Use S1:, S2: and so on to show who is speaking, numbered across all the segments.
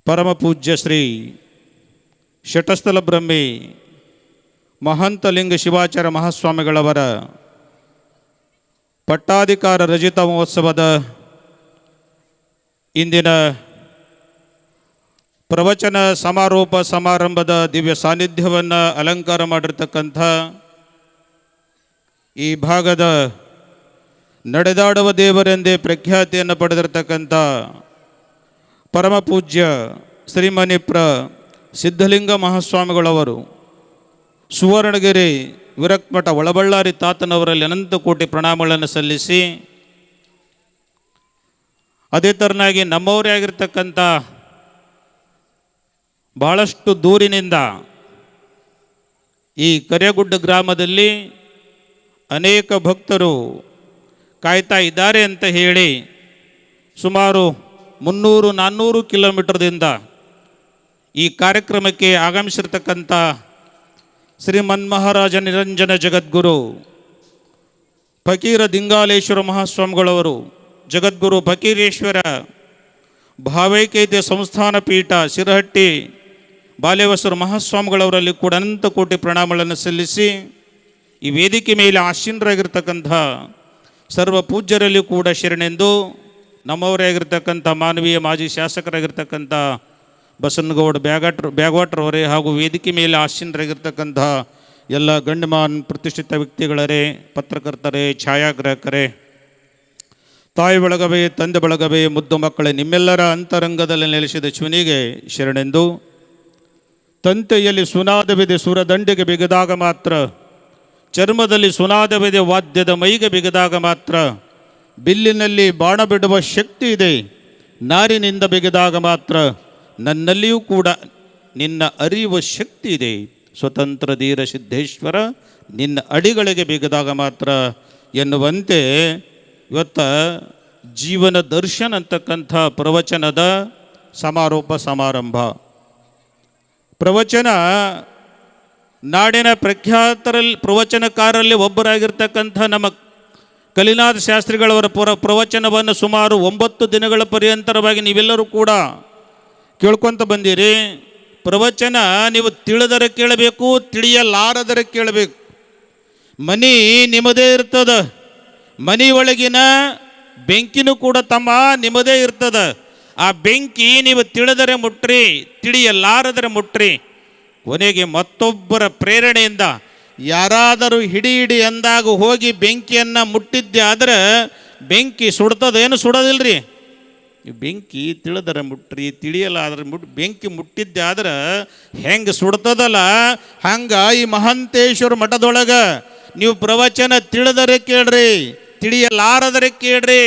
S1: ಪರಮ ಪೂಜ್ಯ ಶ್ರೀ ಶಟಸ್ಥಲ ಬ್ರಹ್ಮಿ ಮಹಂತಲಿಂಗ ಶಿವಾಚಾರ್ಯ ಮಹಾಸ್ವಾಮಿಗಳವರ ಪಟ್ಟಾಧಿಕಾರ ರಜಿತ ಮಹೋತ್ಸವದ ಇಂದಿನ ಪ್ರವಚನ ಸಮಾರೋಪ ಸಮಾರಂಭದ ದಿವ್ಯ ಸಾನ್ನಿಧ್ಯವನ್ನು ಅಲಂಕಾರ ಮಾಡಿರ್ತಕ್ಕಂಥ ಈ ಭಾಗದ ನಡೆದಾಡುವ ದೇವರೆಂದೇ ಪ್ರಖ್ಯಾತಿಯನ್ನು ಪಡೆದಿರತಕ್ಕಂಥ ಪರಮ ಪೂಜ್ಯ ಶ್ರೀಮನಿಪ್ರ ಸಿದ್ಧಲಿಂಗ ಮಹಾಸ್ವಾಮಿಗಳವರು ಸುವರ್ಣಗಿರಿ ವಿರಕ್ಮಠ ಒಳಬಳ್ಳಾರಿ ತಾತನವರಲ್ಲಿ ಅನಂತ ಕೋಟಿ ಪ್ರಣಾಮಗಳನ್ನು ಸಲ್ಲಿಸಿ, ಅದೇ ಥರನಾಗಿ ನಮ್ಮವರೇ ಆಗಿರ್ತಕ್ಕಂಥ ಬಹಳಷ್ಟು ದೂರಿನಿಂದ ಈ ಕರೆಗುಡ್ಡ ಗ್ರಾಮದಲ್ಲಿ ಅನೇಕ ಭಕ್ತರು ಕಾಯ್ತಾ ಇದ್ದಾರೆ ಅಂತ ಹೇಳಿ ಸುಮಾರು 300-400 ಕಿಲೋಮೀಟರ್ದಿಂದ ಈ ಕಾರ್ಯಕ್ರಮಕ್ಕೆ ಆಗಮಿಸಿರ್ತಕ್ಕಂಥ ಶ್ರೀಮನ್ಮಹಾರಾಜ ನಿರಂಜನ ಜಗದ್ಗುರು ಫಕೀರ ದಿಂಗಾಲೇಶ್ವರ ಮಹಾಸ್ವಾಮಿಗಳವರು, ಜಗದ್ಗುರು ಫಕೀರೇಶ್ವರ ಭಾವೈಕ್ಯತೆ ಸಂಸ್ಥಾನ ಪೀಠ ಶಿರಹಟ್ಟಿ ಬಾಲೇಶ್ವರ ಮಹಾಸ್ವಾಮಿಗಳವರಲ್ಲಿ ಕೂಡ ಅನಂತ ಕೋಟಿ ಪ್ರಣಾಮಗಳನ್ನು ಸಲ್ಲಿಸಿ, ಈ ವೇದಿಕೆ ಮೇಲೆ ಆಸೀನರಾಗಿರ್ತಕ್ಕಂಥ ಸರ್ವ ಪೂಜ್ಯರಲ್ಲಿ ಕೂಡ ಶರಣೆಂದು, ನಮ್ಮವರೇ ಆಗಿರ್ತಕ್ಕಂಥ ಮಾನವೀಯ ಮಾಜಿ ಶಾಸಕರಾಗಿರ್ತಕ್ಕಂಥ ಬಸನಗೌಡ ಬ್ಯಾಗವಾಟ್ರವರೇ ಹಾಗೂ ವೇದಿಕೆ ಮೇಲೆ ಆಸೀನರಾಗಿರ್ತಕ್ಕಂಥ ಎಲ್ಲ ಗಣ್ಯಮಾನ್ ಪ್ರತಿಷ್ಠಿತ ವ್ಯಕ್ತಿಗಳರೇ, ಪತ್ರಕರ್ತರೇ, ಛಾಯಾಗ್ರಾಹಕರೇ, ತಾಯಿ ಬಳಗವೇ, ತಂದೆ ಬಳಗವೇ, ಮುದ್ದು ಮಕ್ಕಳೇ, ನಿಮ್ಮೆಲ್ಲರ ಅಂತರಂಗದಲ್ಲಿ ನೆಲೆಸಿದ ಶಿವನಿಗೆ ಶರಣೆಂದು, ತಂತೆಯಲ್ಲಿ ಸುನಾದವಿದೆ ಸುರದಂಡಿಗೆ ಬಿಗದಾಗ ಮಾತ್ರ, ಚರ್ಮದಲ್ಲಿ ಸುನಾದವಿದೆ ವಾದ್ಯದ ಮೈಗೆ ಬಿಗದಾಗ ಮಾತ್ರ, ಬಿಲ್ಲಿನಲ್ಲಿ ಬಾಣ ಬಿಡುವ ಶಕ್ತಿ ಇದೆ ನಾರಿನಿಂದ ಬಿಗಿದಾಗ ಮಾತ್ರ, ನನ್ನಲ್ಲಿಯೂ ಕೂಡ ನಿನ್ನ ಅರಿಯುವ ಶಕ್ತಿ ಇದೆ ಸ್ವತಂತ್ರ ಧೀರ ಸಿದ್ದೇಶ್ವರ, ನಿನ್ನ ಅಡಿಗಳಿಗೆ ಬಿಗಿದಾಗ ಮಾತ್ರ ಎನ್ನುವಂತೆ ಇವತ್ತು ಜೀವನ ದರ್ಶನ ಅಂತಕ್ಕಂಥ ಪ್ರವಚನದ ಸಮಾರೋಪ ಸಮಾರಂಭ. ಪ್ರವಚನ ನಾಡಿನ ಪ್ರಖ್ಯಾತರಲ್ಲಿ ಪ್ರವಚನಕಾರರಲ್ಲಿ ಒಬ್ಬರಾಗಿರ್ತಕ್ಕಂಥ ನಮ್ಮ ಕಲಿನಾಥ ಶಾಸ್ತ್ರಿಗಳವರ ಪ್ರವಚನವನ್ನು ಸುಮಾರು 9 ದಿನಗಳ ಪರ್ಯಂತರವಾಗಿ ನೀವೆಲ್ಲರೂ ಕೂಡ ಕೇಳ್ಕೊತ ಬಂದಿರಿ. ಪ್ರವಚನ ನೀವು ತಿಳಿದರೆ ಕೇಳಬೇಕು, ತಿಳಿಯಲಾರದರೆ ಕೇಳಬೇಕು. ಮನಿ ನಿಮ್ಮದೇ ಇರ್ತದ, ಮನಿ ಒಳಗಿನ ಬೆಂಕಿನೂ ಕೂಡ ತಮ್ಮ ನಿಮ್ಮದೇ ಇರ್ತದ. ಆ ಬೆಂಕಿ ನೀವು ತಿಳಿದರೆ ಮುಟ್ರಿ, ತಿಳಿಯಲಾರದರೆ ಮುಟ್ರಿ. ಕೊನೆಗೆ ಮತ್ತೊಬ್ಬರ ಪ್ರೇರಣೆಯಿಂದ ಯಾರಾದರೂ ಹಿಡಿ ಅಂದಾಗ ಹೋಗಿ ಬೆಂಕಿಯನ್ನು ಮುಟ್ಟಿದ್ದೆ ಆದರೆ ಬೆಂಕಿ ಸುಡ್ತದೇನು? ಸುಡೋದಿಲ್ರಿ. ಬೆಂಕಿ ತಿಳಿದರೆ ಮುಟ್ರಿ, ತಿಳಿಯಲಾದ್ರೆ ಬೆಂಕಿ ಮುಟ್ಟಿದ್ದೆ ಆದ್ರೆ ಹೆಂಗೆ ಸುಡ್ತದಲ್ಲ, ಹಂಗೆ ಈ ಮಹಂತೇಶ್ವರ ಮಠದೊಳಗೆ ನೀವು ಪ್ರವಚನ ತಿಳಿದರೆ ಕೇಳ್ರಿ, ತಿಳಿಯಲಾರದರೆ ಕೇಳ್ರಿ.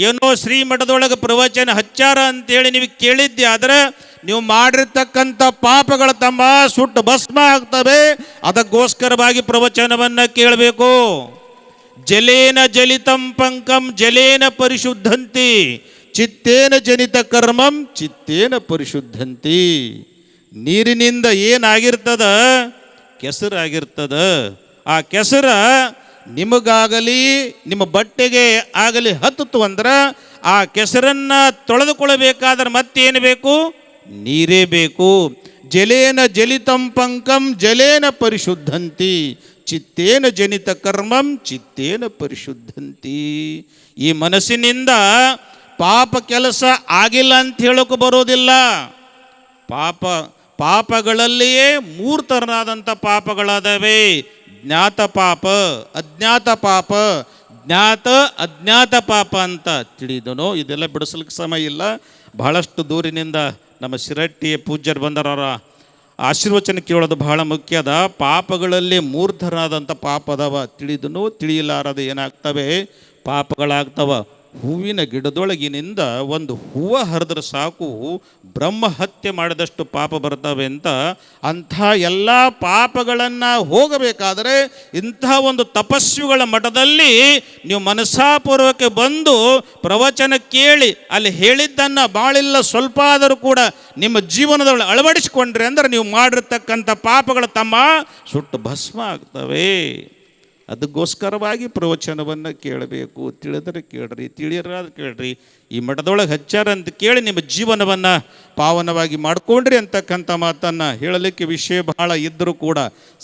S1: ಏನೋ ಶ್ರೀಮಠದೊಳಗೆ ಪ್ರವಚನ ಹಚ್ಚಾರ ಅಂತೇಳಿ ನೀವು ಕೇಳಿದ್ದೆ ಆದರೆ ನೀವು ಮಾಡಿರ್ತಕ್ಕಂಥ ಪಾಪಗಳ ತಮ್ಮ ಸುಟ್ಟು ಭಸ್ಮ ಆಗ್ತವೆ. ಅದಕ್ಕೋಸ್ಕರವಾಗಿ ಪ್ರವಚನವನ್ನು ಕೇಳಬೇಕು. ಜಲೇನ ಜಲಿತಂ ಪಂಕಂ ಜಲೇನ ಪರಿಶುದ್ಧಂತಿ, ಚಿತ್ತೇನ ಜನಿತ ಕರ್ಮಂ ಚಿತ್ತೇನ ಪರಿಶುದ್ಧಂತಿ. ನೀರಿನಿಂದ ಏನಾಗಿರ್ತದ? ಕೆಸರಾಗಿರ್ತದ. ಆ ಕೆಸರ ನಿಮಗಾಗಲಿ ನಿಮ್ಮ ಬಟ್ಟೆಗೆ ಆಗಲಿ ಹತ್ತಿತು ಅಂದ್ರೆ ಆ ಕೆಸರನ್ನು ತೊಳೆದುಕೊಳ್ಳಬೇಕಾದ್ರೆ ಮತ್ತೇನು ಬೇಕು? ನೀರೇ ಬೇಕು. ಜಲೇನ ಜಲಿತಂ ಪಂಕಂ ಜಲೇನ ಪರಿಶುದ್ಧಂತಿ, ಚಿತ್ತೇನ ಜನಿತ ಕರ್ಮಂ ಚಿತ್ತೇನ ಪರಿಶುದ್ಧಂತಿ. ಈ ಮನಸ್ಸಿನಿಂದ ಪಾಪ ಕೆಲಸ ಆಗಿಲ್ಲ ಅಂತ ಹೇಳೋಕೆ ಬರೋದಿಲ್ಲ. ಪಾಪಗಳಲ್ಲಿಯೇ 3 ಥರನಾದಂಥ ಪಾಪಗಳಾದವೆ. ಜ್ಞಾತ ಪಾಪ, ಅಜ್ಞಾತ ಪಾಪ, ಜ್ಞಾತ ಅಜ್ಞಾತ ಪಾಪ ಅಂತ ತಿಳಿದನೋ. ಇದೆಲ್ಲ ಬಿಡಿಸ್ಲಿಕ್ಕೆ ಸಮಯ ಇಲ್ಲ. ಬಹಳಷ್ಟು ದೂರಿನಿಂದ ನಮ್ಮ ಶಿರಹಟ್ಟಿಯ ಪೂಜ್ಯರು ಬಂದರವರ ಆಶೀರ್ವಚನ ಕೇಳೋದು ಬಹಳ ಮುಖ್ಯ ಅದ. ಪಾಪಗಳಲ್ಲಿ 3 ಥರನಾದಂಥ ಪಾಪ ಅದಾವ. ತಿಳಿದನು ತಿಳಿಯಲಾರದು ಏನಾಗ್ತವೆ? ಪಾಪಗಳಾಗ್ತವ. ಹೂವಿನ ಗಿಡದೊಳಗಿನಿಂದ ಒಂದು ಹೂವು ಹರಿದ್ರೆ ಸಾಕು ಬ್ರಹ್ಮ ಹತ್ಯೆ ಮಾಡಿದಷ್ಟು ಪಾಪ ಬರ್ತವೆ ಅಂತ. ಅಂಥ ಎಲ್ಲ ಪಾಪಗಳನ್ನು ಹೋಗಬೇಕಾದರೆ ಇಂಥ ಒಂದು ತಪಸ್ವಿಗಳ ಮಠದಲ್ಲಿ ನೀವು ಮನಸ್ಸಾಪೂರ್ವಕ ಬಂದು ಪ್ರವಚನ ಕೇಳಿ ಅಲ್ಲಿ ಹೇಳಿದ್ದನ್ನು ಬಾಳಿಲ್ಲ ಸ್ವಲ್ಪ ಆದರೂ ಕೂಡ ನಿಮ್ಮ ಜೀವನದೊಳಗೆ ಅಳವಡಿಸಿಕೊಂಡ್ರೆ ಅಂದರೆ ನೀವು ಮಾಡಿರ್ತಕ್ಕಂಥ ಪಾಪಗಳು ತಮ್ಮ ಸುಟ್ಟು ಭಸ್ಮ ಆಗ್ತವೆ. ಅದಕ್ಕೋಸ್ಕರವಾಗಿ ಪ್ರವಚನವನ್ನು ಕೇಳಬೇಕು. ತಿಳಿದರೆ ಕೇಳ್ರಿ, ತಿಳಿಯರಾದ್ರೆ ಕೇಳ್ರಿ. ಈ ಮಠದೊಳಗೆ ಹಚ್ಚಾರ ಅಂತ ಕೇಳಿ ನಿಮ್ಮ ಜೀವನವನ್ನು ಪಾವನವಾಗಿ ಮಾಡಿಕೊಂಡ್ರಿ ಅಂತಕ್ಕಂಥ ಮಾತನ್ನು ಹೇಳಲಿಕ್ಕೆ ವಿಷಯ ಬಹಳ ಇದ್ದರೂ ಕೂಡ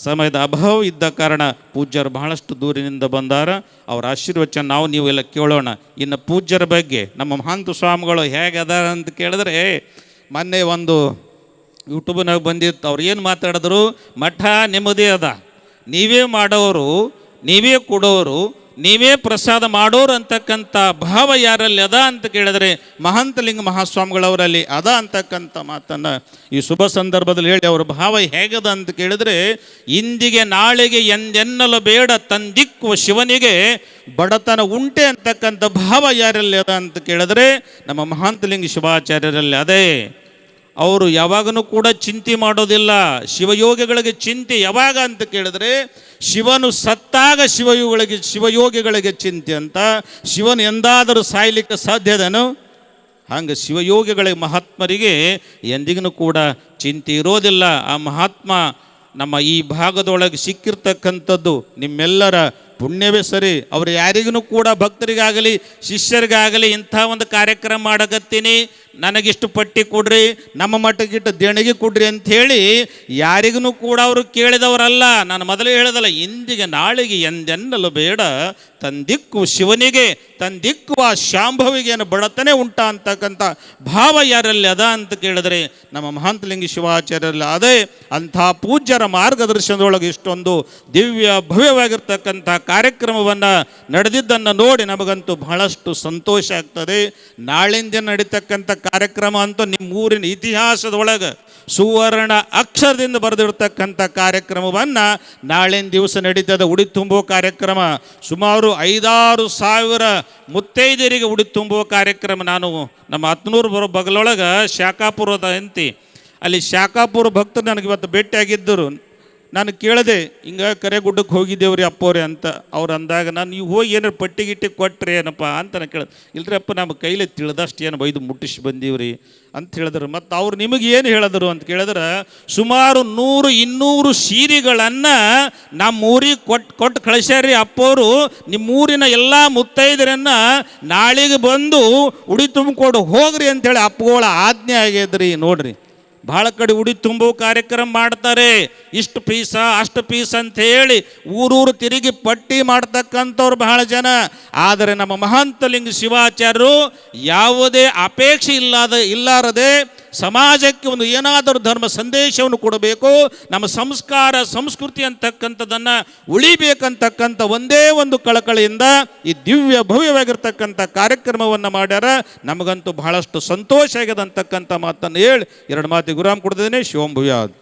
S1: ಸಮಯದ ಅಭಾವ ಇದ್ದ ಕಾರಣ ಪೂಜ್ಯರು ಬಹಳಷ್ಟು ದೂರಿನಿಂದ ಬಂದಾರ. ಅವರ ಆಶೀರ್ವಚನ ನಾವು ನೀವು ಎಲ್ಲ ಕೇಳೋಣ. ಇನ್ನು ಪೂಜ್ಯರ ಬಗ್ಗೆ ನಮ್ಮ ಮಹಾಂತ ಸ್ವಾಮಿಗಳು ಹೇಗೆ ಅದಾರ ಅಂತ ಕೇಳಿದ್ರೆ, ಮೊನ್ನೆ ಒಂದು ಯೂಟ್ಯೂಬ್ನಾಗ ಬಂದಿತ್ತು. ಅವ್ರು ಏನು ಮಾತಾಡಿದ್ರು, ಮಠ ನಿಮ್ಮದೇ ಅದ, ನೀವೇ ಮಾಡೋರು, ನೀವೇ ಕೊಡೋರು, ನೀವೇ ಪ್ರಸಾದ ಮಾಡೋರು ಅಂತಕ್ಕಂಥ ಭಾವ ಯಾರಲ್ಲಿ ಅದ ಅಂತ ಕೇಳಿದರೆ ಮಹಾಂತಲಿಂಗ ಮಹಾಸ್ವಾಮಿಗಳವರಲ್ಲಿ ಅದ ಅಂತಕ್ಕಂಥ ಮಾತನ್ನು ಈ ಶುಭ ಸಂದರ್ಭದಲ್ಲಿ ಹೇಳಿ, ಅವ್ರ ಭಾವ ಹೇಗದ ಅಂತ ಕೇಳಿದರೆ, ಇಂದಿಗೆ ನಾಳೆಗೆ ಎಂದೆನ್ನಲು ಬೇಡ ತಂದಿಕ್ಕುವ ಶಿವನಿಗೆ ಬಡತನ ಉಂಟೆ ಅಂತಕ್ಕಂಥ ಭಾವ ಯಾರಲ್ಲಿ ಅದ ಅಂತ ಕೇಳಿದ್ರೆ ನಮ್ಮ ಮಹಾಂತಲಿಂಗ ಶಿವಾಚಾರ್ಯರಲ್ಲಿ ಅದೇ. ಅವರು ಯಾವಾಗನೂ ಕೂಡ ಚಿಂತೆ ಮಾಡೋದಿಲ್ಲ. ಶಿವಯೋಗಿಗಳಿಗೆ ಚಿಂತೆ ಯಾವಾಗ ಅಂತ ಕೇಳಿದ್ರೆ, ಶಿವನು ಸತ್ತಾಗ ಶಿವಯೋಗಿಗಳಿಗೆ ಚಿಂತೆ ಅಂತ. ಶಿವನು ಎಂದಾದರೂ ಸಾಯ್ಲಿಕ್ಕೆ ಸಾಧ್ಯದನು? ಹಂಗೆ ಶಿವಯೋಗಿಗಳಿಗೆ ಮಹಾತ್ಮರಿಗೆ ಎಂದಿಗೂ ಕೂಡ ಚಿಂತೆ ಇರೋದಿಲ್ಲ. ಆ ಮಹಾತ್ಮ ನಮ್ಮ ಈ ಭಾಗದೊಳಗೆ ಸಿಕ್ಕಿರ್ತಕ್ಕಂಥದ್ದು ನಿಮ್ಮೆಲ್ಲರ ಪುಣ್ಯವೇ ಸರಿ. ಅವರು ಯಾರಿಗೂ ಕೂಡ ಭಕ್ತರಿಗಾಗಲಿ ಶಿಷ್ಯರಿಗಾಗಲಿ ಇಂಥ ಒಂದು ಕಾರ್ಯಕ್ರಮ ಮಾಡಕತ್ತೀನಿ, ನನಗಿಷ್ಟು ಪಟ್ಟಿ ಕೊಡ್ರಿ, ನಮ್ಮ ಮಠಕ್ಕಿಟ್ಟು ದೇಣಿಗೆ ಕೊಡ್ರಿ ಅಂಥೇಳಿ ಯಾರಿಗೂ ಕೂಡ ಅವರು ಕೇಳಿದವರಲ್ಲ. ನಾನು ಮೊದಲೇ ಹೇಳಿದಲ್ಲ, ಇಂದಿಗೆ ನಾಳೆಗೆ ಎಂದೆನ್ನಲು ಬೇಡ ತಂದಿಕ್ಕು ಶಿವನಿಗೆ, ತಂದಿಕ್ಕುವ ಶಾಂಭವಿಗೇನು ಬಡತನೆ ಉಂಟ ಅಂತಕ್ಕಂಥ ಭಾವ ಯಾರಲ್ಲಿ ಅದ ಅಂತ ಕೇಳಿದರೆ ನಮ್ಮ ಮಹಾಂತಲಿಂಗ ಶಿವಾಚಾರ್ಯರಲ್ಲಿ ಅದೇ. ಅಂಥ ಪೂಜ್ಯರ ಮಾರ್ಗದರ್ಶನದೊಳಗೆ ಇಷ್ಟೊಂದು ದಿವ್ಯ ಭವ್ಯವಾಗಿರ್ತಕ್ಕಂಥ ಕಾರ್ಯಕ್ರಮವನ್ನು ನಡೆದಿದ್ದನ್ನು ನೋಡಿ ನಮಗಂತೂ ಬಹಳಷ್ಟು ಸಂತೋಷ ಆಗ್ತದೆ. ನಾಳಿಂದ ನಡೀತಕ್ಕಂಥ ಕಾರ್ಯಕ್ರಮ ಅಂತೂ ನಿಮ್ಮ ಊರಿನ ಇತಿಹಾಸದೊಳಗೆ ಸುವರ್ಣ ಅಕ್ಷರದಿಂದ ಬರೆದಿರ್ತಕ್ಕಂಥ ಕಾರ್ಯಕ್ರಮವನ್ನು ನಾಳಿನ ದಿವಸ ನಡೀತದೆ. ಉಡಿ ತುಂಬುವ ಕಾರ್ಯಕ್ರಮ, ಸುಮಾರು 5,000-6,000 ಮುತ್ತೈದೆಯರಿಗೆ ಉಡಿ ತುಂಬುವ ಕಾರ್ಯಕ್ರಮ. ನಾನು ನಮ್ಮ ಹತ್ನೂರು ಬರೋ ಬಗಲೊಳಗೆ ಶಾಖಾಪುರದ ಅಂತಿ, ಅಲ್ಲಿ ಶಾಖಾಪುರ ಭಕ್ತರು ನನಗೆ ಇವತ್ತು ಭೇಟಿಯಾಗಿದ್ದರು. ನಾನು ಕೇಳಿದೆ, ಹಿಂಗೆ ಕರೆಗುಡ್ಡಕ್ಕೆ ಹೋಗಿದ್ದೇವ್ರಿ ಅಪ್ಪೋರೆ ಅಂತ. ಅವ್ರು ಅಂದಾಗ ನಾನು ನೀವು ಹೋಗಿ ಏನಾರು ಪಟ್ಟಿ ಗಿಟ್ಟಿ ಕೊಟ್ರಿ ಏನಪ್ಪ ಅಂತ ನಾನು ಕೇಳಿದೆ. ಇಲ್ರಿ ಅಪ್ಪ, ನಮ್ಮ ಕೈಲಿ ತಿಳಿದಷ್ಟು ಏನು ಬೈದು ಮುಟ್ಟಿಸಿ ಬಂದೀವ್ರಿ ಅಂತ ಹೇಳಿದ್ರು. ಮತ್ತು ಅವ್ರು ನಿಮಗೆ ಏನು ಹೇಳಿದ್ರು ಅಂತ ಕೇಳಿದ್ರೆ, ಸುಮಾರು 100-200 ಸೀರೆಗಳನ್ನು ನಮ್ಮ ಊರಿಗೆ ಕೊಟ್ಟು ಕಳಿಸ್ಯಾರ್ರಿ ಅಪ್ಪೋರು. ನಿಮ್ಮೂರಿನ ಎಲ್ಲ ಮುತ್ತೈದರನ್ನು ನಾಳೆಗೆ ಬಂದು ಉಡಿ ತುಂಬಿಕೊಡು ಹೋಗ್ರಿ ಅಂಥೇಳಿ ಅಪ್ಪಗಳ ಆಜ್ಞೆ ಆಗ್ಯದ್ರಿ. ನೋಡ್ರಿ, ಭಾಳ ಕಡೆ ಉಡಿ ತುಂಬೋ ಕಾರ್ಯಕ್ರಮ ಮಾಡ್ತಾರೆ, ಇಷ್ಟು ಪೀಸ ಅಷ್ಟು ಪೀಸ್ ಅಂಥೇಳಿ ಊರೂರು ತಿರುಗಿ ಪಟ್ಟಿ ಮಾಡ್ತಕ್ಕಂಥವ್ರು ಬಹಳ ಜನ. ಆದರೆ ನಮ್ಮ ಮಹಾಂತಲಿಂಗ ಶಿವಾಚಾರ್ಯರು ಯಾವುದೇ ಅಪೇಕ್ಷೆ ಇಲ್ಲಾರದೆ ಸಮಾಜಕ್ಕೆ ಒಂದು ಏನಾದರೂ ಧರ್ಮ ಸಂದೇಶವನ್ನು ಕೊಡಬೇಕು, ನಮ್ಮ ಸಂಸ್ಕಾರ ಸಂಸ್ಕೃತಿ ಅಂತಕ್ಕಂಥದ್ದನ್ನು ಉಳಿಬೇಕಂತಕ್ಕಂಥ ಒಂದೇ ಒಂದು ಕಳಕಳಿಯಿಂದ ಈ ದಿವ್ಯ ಭವ್ಯವಾಗಿರ್ತಕ್ಕಂಥ ಕಾರ್ಯಕ್ರಮವನ್ನು ಮಾಡ್ಯಾರ. ನಮಗಂತೂ ಬಹಳಷ್ಟು ಸಂತೋಷ ಆಗ್ಯದ ಅಂತಕ್ಕಂಥ ಮಾತನ್ನು ಹೇಳಿ 2 ಮಾತಿಗೆ ವಿರಾಮ ಕೊಡ್ತಿದ್ದೇನೆ. ಶಿವಂ ಭೂಯಾತ್.